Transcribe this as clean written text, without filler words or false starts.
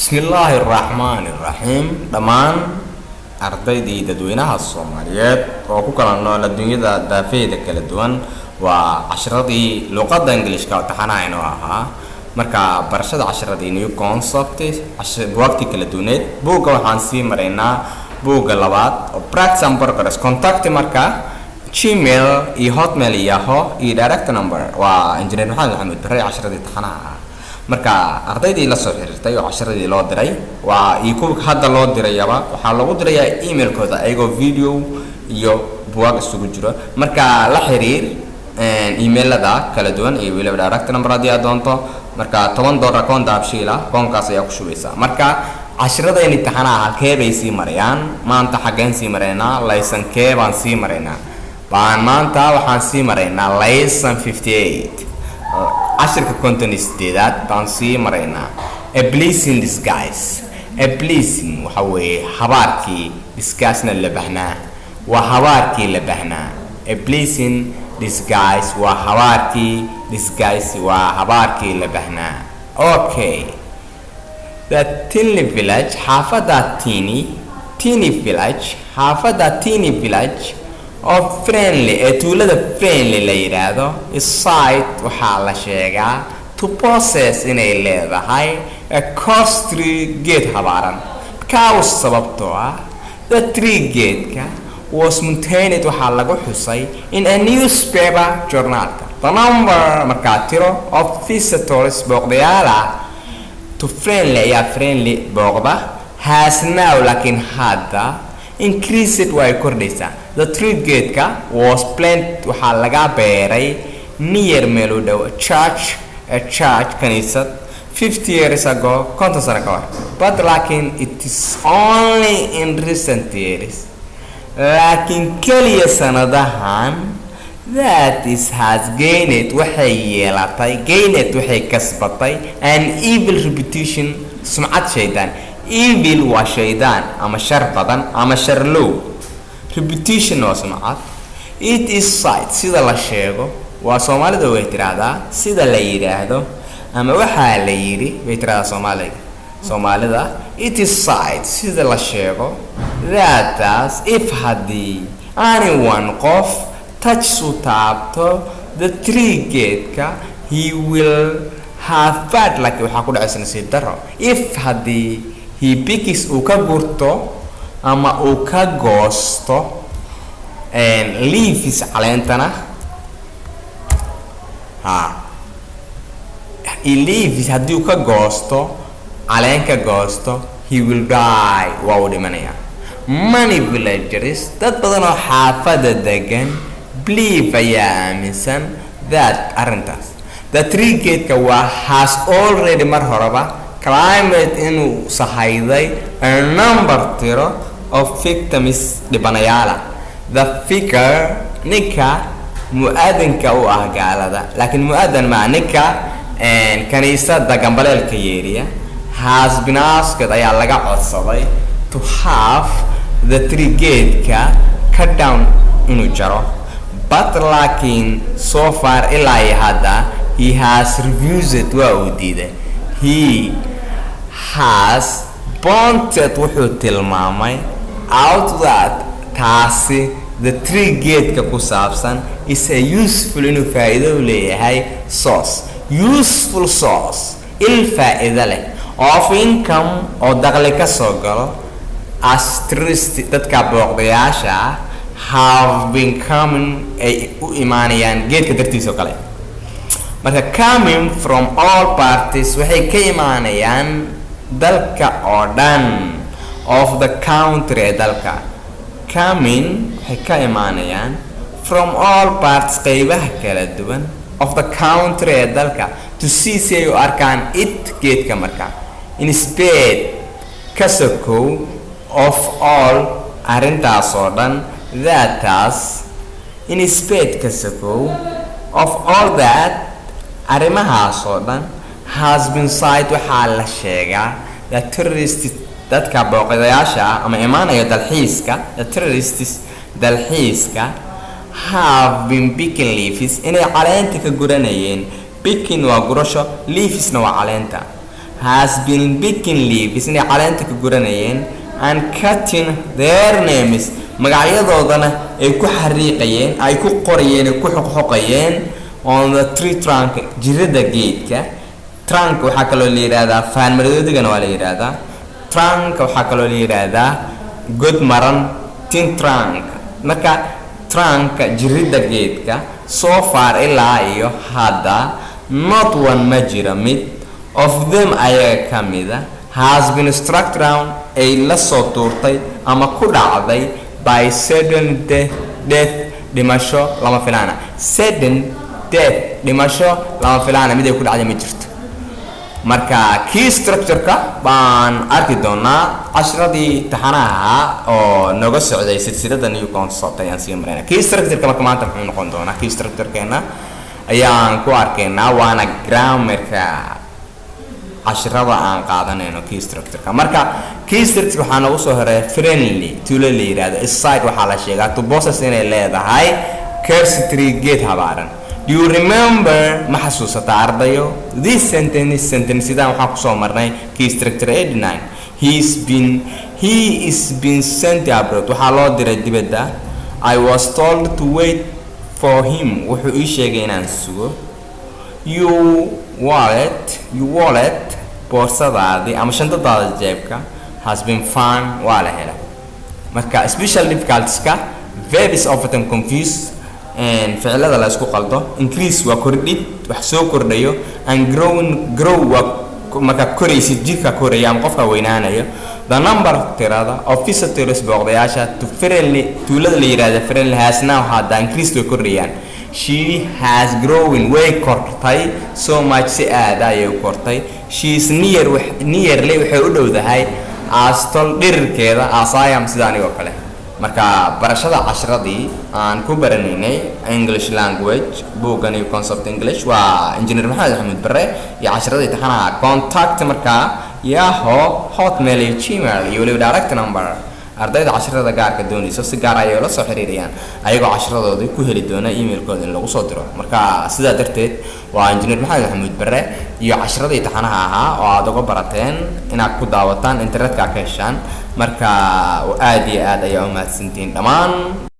Bismillahirrahmanirrahim. Dhamaan ardaydii dadweynaha Soomaaliyeed oo ku kala nool adduunyada daafeeda kala duwan waa casharadii luqadda Ingiriiska taxanaayno ahaa marka barashada casharadii new concept waqti kala duwaneed buugga waxaan sii maraynaa buugga labaad oo practice and progress contact marka Gmail iyo Hotmail iyo Yahoo iyo direct number waa engineer Maxamed Barre casharadii taxanaha marka ardaydii la soo xiriirtay oo casharadii loo diray waa ku hadda loo dirayaba waxa lagu dirayaa email-kooda ayagoo video iyo buug isugu jiro marka la xiriir email-ada kala duwan iyo weliba direct number hadii aad doonto marka $10 akoon daabshiila koonkaas ayaa ku shubaysaa marka casharada imtixaanaha halkee bay sii marayaan maanta xageen sii maraynaa laysan kee baan sii maraynaa maanta waxaan sii maraynaa laysan 58 ashirka kontonisdeedaad baan sii maraynaa a blessing disguise a blessing waxa weeye habaarkii disguise-na la bahnaa waa habaarkii la bahnaa a blessing disguise waa habaarkii disguise waa habaarkii la bahnaa okay the teeny village xaafada teeny village xaafada teeny village of friendly tuulada friendly la yiraahdo site waxaa la sheegaa to possess inay leedahay a costly gate habaaran kaas sababtoo ah the tree gate-ka was maintained waxaa lagu xusay in a newspaper journalka the number markaa tiro of visitors booqdayaala to friendly ayaa friendly booqda has now laakiin hadda increased way kordhaysaa the tree gate-ka was planted waxaa laga beeray near meel u dhow a church kaniisad 50 years ago 50 sano ka hor but laakiin it is only in recent years laakiin kaliya sanadahan that is has gained waxay kasbatay an evil reputation sumcad shaydaan evil waa shaydaan ama shar badan ama shar low reputation waa sumcad it is sight sida la sheego waa Soomaalida way tiraahdaa sida la yiraahdo ama waxa la yiri way tiraahdaa Soomaalida it is sight sida la sheego that as if hadii anyone qof touch su taabto the tree gate-ka he will have bad luck waxa ku dhacaysa nasiib daro if hadii he picks uu ka gurto ama uu ka goosto leaves caleentana leaves haddii uu ka goosto caleenka goosto he will die waa uu dhimanaya many villagers dad badan oo xaafada degan believe ayaa aaminsan that arrintaas the tree gate-ka waa has already mar horeba climate inuu sahayday a number tiro of victims dhibanayaala the figure ninka mu'adinka u ah gaalada laakiin mu'adan ma ninka kaniisada gambaleelka yeeriya has been asked ayaa laga codsaday to have the tree gate-ka cut down inuu jaro but laakiin so far ilaa hadda he has refused waa uu diiday he has pointed wuxuu tilmaamay out that taasi the tree gate-ka ku saabsan is a useful inuu faa'iido u leeyahay useful source il faa'iido leh of income oo dakhli ka soo galo as tourists dadka booqdayaasha have been coming ay u imaanayaan geedka dartiisa kale marka coming from all parties waxay ka imaanayaan dalka oo dhan of the country ee dalka coming waxay ka imaanayaan from all parts qaybaha kala duwan of the country ee dalka to see si ay u arkaan it geedka marka instead ka sokow of all arrintaas oo dhan that's instead ka sokow of all that arrimahaas oo dhan has been said waxaa la sheegaa the tourists dadka booqdayaasha ama imaanaya dalxiiska the tourists dalxiiska have been picking leaves inay caleenta ka guranayeen picking waa gurasho leavesna waa caleenta has been picking leaves inay caleenta ka guranayeen and cutting their names magacyadoodana ay ku xariiqayeen ay ku qorayeen ku xoqxoqayeen on the tree trunk jirida geedka trunk waxa kale oo la yiraahdaa faan marodigana waa la yiraahdaa trunk waxa kale oo la yiraahdaa god maran tin trunk marka trunk jirida geedka so far ilaa iyo hada not one majira mid of them ayaga kamida has been struck down ay la soo tuurtay ama ku dhacday by sudden death dhimasho lama filaana sudden death dhimasho lama filaana mid ay ku dhacday ma jirto marka key structure-ka baan arki doonaa casharadii taxanaha oo naga socday silsilada new concept ayaan sii marayna key structure-ka marka maanta wuxuu noqon doonaa key structure-keena ayaan ku arkaynaa waana grammar-ka casharada aan qaadanayno key structure-ka marka key structure waxaa nagu soo horeeya friendly tuulo la yiraahdo side waxaa la sheegaa to possess inay leedahay cursory geed habaaran. Do you remember ma xasuusata ardayo this sentence sidaan waxaa ku soo marnay key structure 89 he is been sent abroad waxaa loo diray dibadda. I was told to wait for him wuxuu ii sheegay inaan sugo. You wallet boorsadaadii ama shantadaada jeebka has been found waa la helay marka special difficulties-ka verbs often confused and ficilada la isku qaldo. Increase waa kordhid wax soo kordhayo and grow waa marka koraysid jirka koraya ama qofka weynaanayo. The number tirada of visitors booqdayaasha to friendly tuulada la yiraahdo friendly has now had increased way kordhayaan. She has grown way kortay so much si aad ayay u kortay. She is nearly waxay u dhowdahay as tall dhirkeeda as I am sida aniga kale. marka barashada casharadii aan ku baranaynay English language buugga new concept English waa engineer Maxamed Axmed Bare iyo casharadii taxanaha contact marka Yahoo Hotmail iyo Gmail iyo waliba direct number ardayda casharada gaarka doonayso si gaar ah ay la soo xiriirayaan ayagoo casharadoodii ku heli doona email-kooda in lagu soo diro marka sidaa darteed waa engineer Maxamed Axmed Bare iyo casharadii taxanaha ahaa oo aad uga barateen inaad ku daawataan internetka ka heshaan marka aad iyo aad ayaa u mahadsantiin dhamaan.